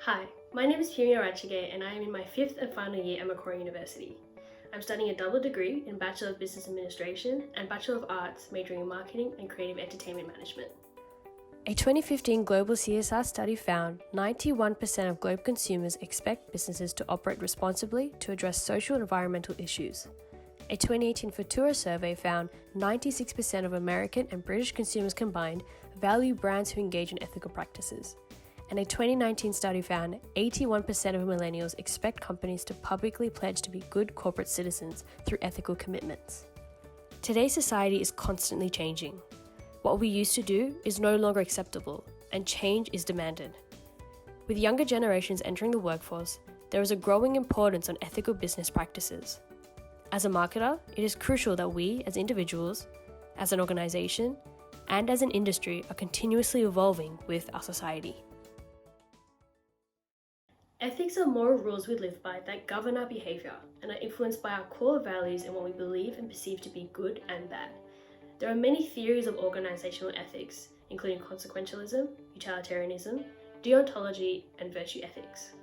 Hi, my name is Humi Arachige and I am in my 5th and final year at Macquarie University. I'm studying a double degree in Bachelor of Business Administration and Bachelor of Arts majoring in Marketing and Creative Entertainment Management. A 2015 global CSR study found 91% of global consumers expect businesses to operate responsibly to address social and environmental issues. A 2018 Futura survey found 96% of American and British consumers combined value brands who engage in ethical practices. And a 2019 study found 81% of millennials expect companies to publicly pledge to be good corporate citizens through ethical commitments. Today's society is constantly changing. What we used to do is no longer acceptable, and change is demanded. With younger generations entering the workforce, there is a growing importance on ethical business practices. As a marketer, it is crucial that we, as individuals, as an organization, and as an industry are continuously evolving with our society. Ethics are moral rules we live by that govern our behaviour and are influenced by our core values and what we believe and perceive to be good and bad. There are many theories of organisational ethics, including consequentialism, utilitarianism, deontology, and virtue ethics.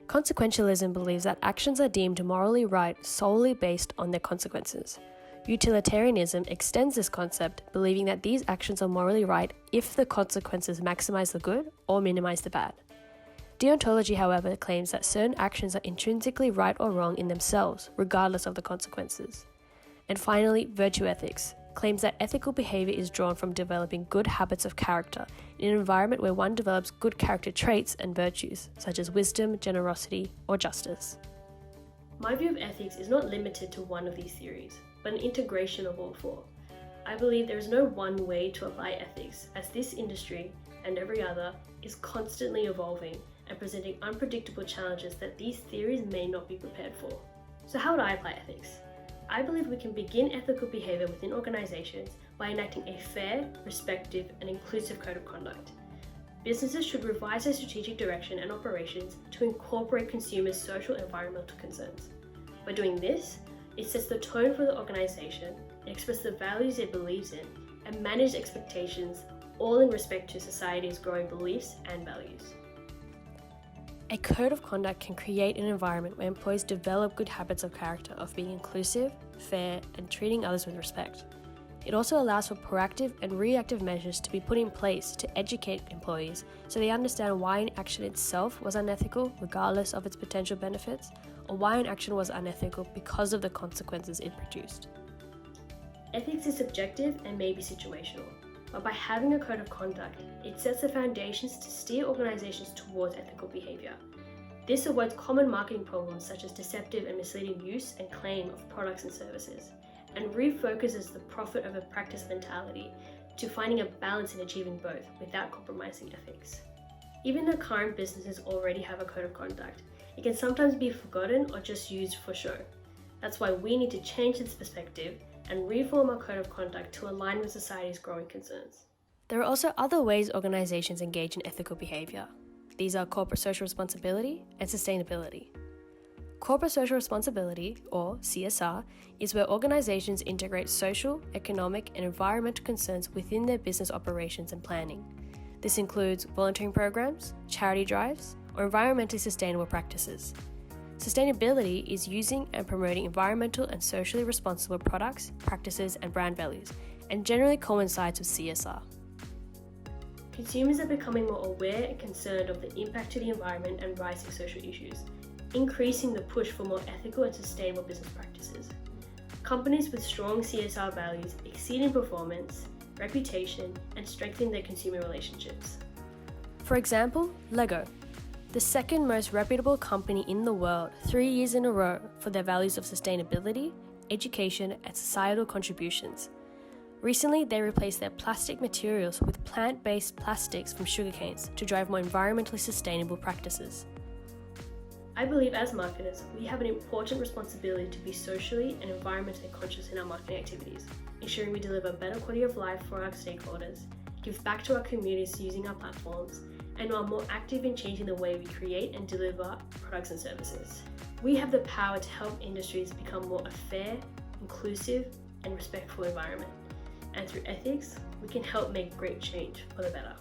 Consequentialism believes that actions are deemed morally right solely based on their consequences. Utilitarianism extends this concept, believing that these actions are morally right if the consequences maximize the good or minimize the bad. Deontology, however, claims that certain actions are intrinsically right or wrong in themselves, regardless of the consequences. And finally, virtue ethics claims that ethical behavior is drawn from developing good habits of character in an environment where one develops good character traits and virtues, such as wisdom, generosity, or justice. My view of ethics is not limited to one of these theories, but an integration of all four. I believe there is no one way to apply ethics, as this industry, and every other, is constantly evolving and presenting unpredictable challenges that these theories may not be prepared for. So how would I apply ethics? I believe we can begin ethical behaviour within organisations by enacting a fair, respectful, and inclusive code of conduct. Businesses should revise their strategic direction and operations to incorporate consumers' social and environmental concerns. By doing this, it sets the tone for the organisation, expresses the values it believes in, and manages expectations, all in respect to society's growing beliefs and values. A code of conduct can create an environment where employees develop good habits of character of being inclusive, fair, and treating others with respect. It also allows for proactive and reactive measures to be put in place to educate employees so they understand why an action itself was unethical regardless of its potential benefits, or why an action was unethical because of the consequences it produced. Ethics is subjective and may be situational, but by having a code of conduct, it sets the foundations to steer organisations towards ethical behaviour. This avoids common marketing problems such as deceptive and misleading use and claim of products and services, and refocuses the profit over practice mentality to finding a balance in achieving both without compromising ethics. Even though current businesses already have a code of conduct, it can sometimes be forgotten or just used for show. That's why we need to change this perspective and reform our code of conduct to align with society's growing concerns. There are also other ways organizations engage in ethical behavior. These are corporate social responsibility and sustainability. Corporate social responsibility, or CSR, is where organizations integrate social, economic, and environmental concerns within their business operations and planning. This includes volunteering programs, charity drives, or environmentally sustainable practices. Sustainability is using and promoting environmental and socially responsible products, practices, and brand values, and generally coincides with CSR. Consumers are becoming more aware and concerned of the impact to the environment and rising social issues, increasing the push for more ethical and sustainable business practices. Companies with strong CSR values exceed in performance, reputation, and strengthening their consumer relationships. For example, Lego, the second most reputable company in the world 3 years in a row for their values of sustainability, education, and societal contributions. Recently, they replaced their plastic materials with plant-based plastics from sugarcanes to drive more environmentally sustainable practices. I believe as marketers, we have an important responsibility to be socially and environmentally conscious in our marketing activities, ensuring we deliver better quality of life for our stakeholders, give back to our communities using our platforms, and are more active in changing the way we create and deliver products and services. We have the power to help industries become more a fair, inclusive, and respectful environment. And through ethics, we can help make great change for the better.